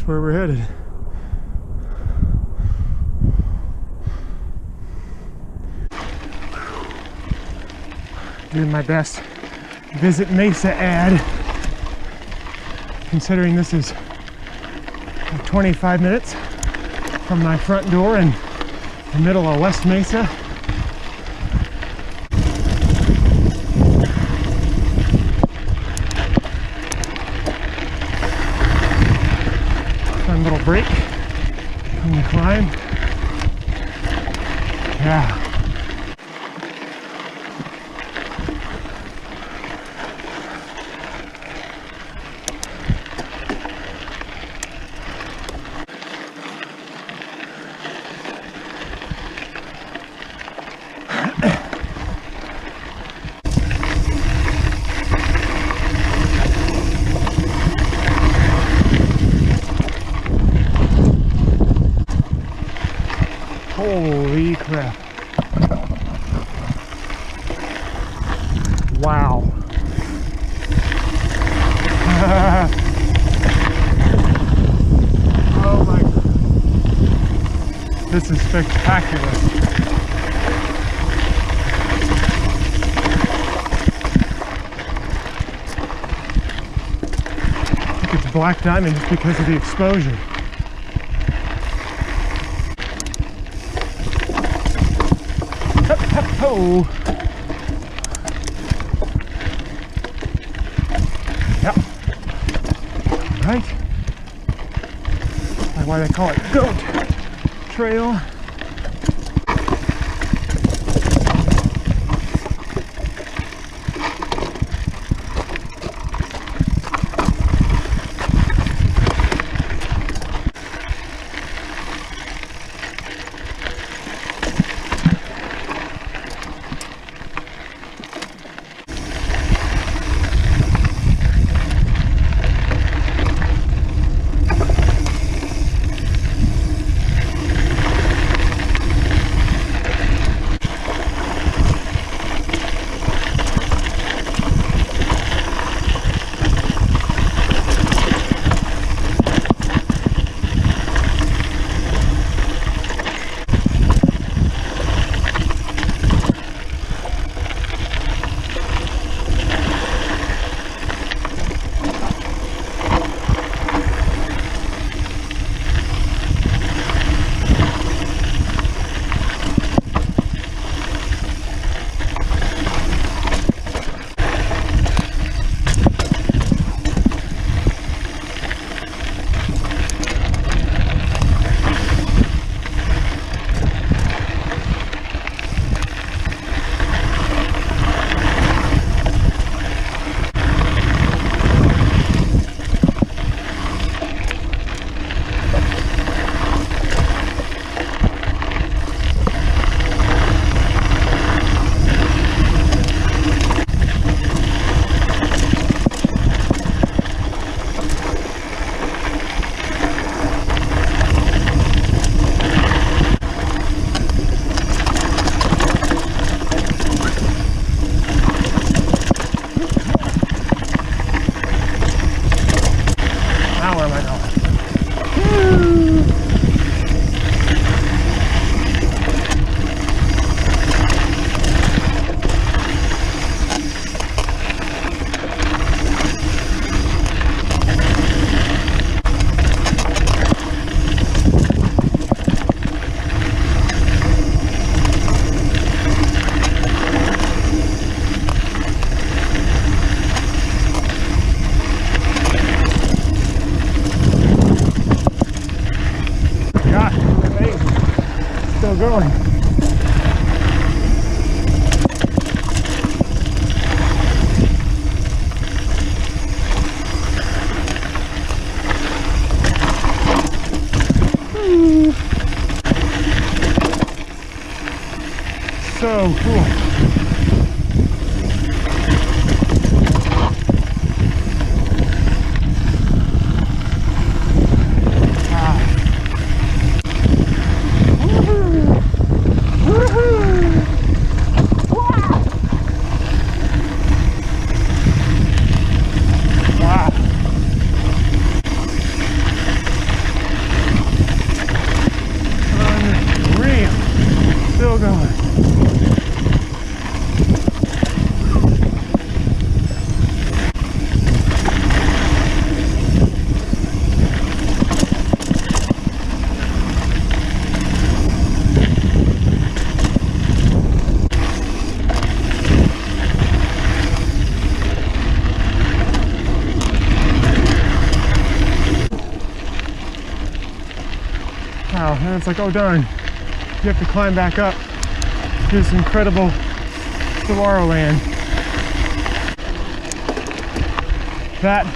where we're headed. Doing my best Visit Mesa ad, considering this is 25 minutes from my front door in the middle of West Mesa. Fun little break from the climb. Yeah. Holy crap. Wow. Oh my God. This is spectacular. I think it's black diamond just because of the exposure. Oh, yeah, right. That's why they call it Goat Trail. Going. So cool. And it's like, oh darn, you have to climb back up to this incredible saguaro land. That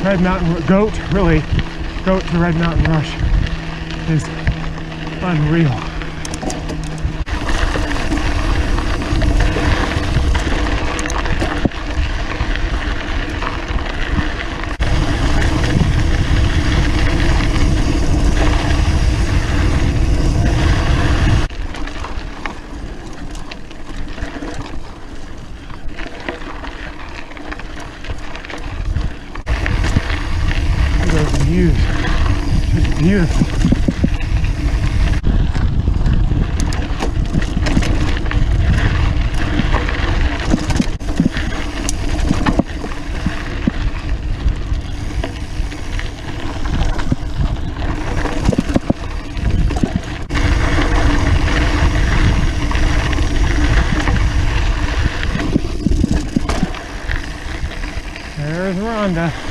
Red Mountain goat to Red Mountain Rush is unreal. Those views, just beautiful. There's Rhonda.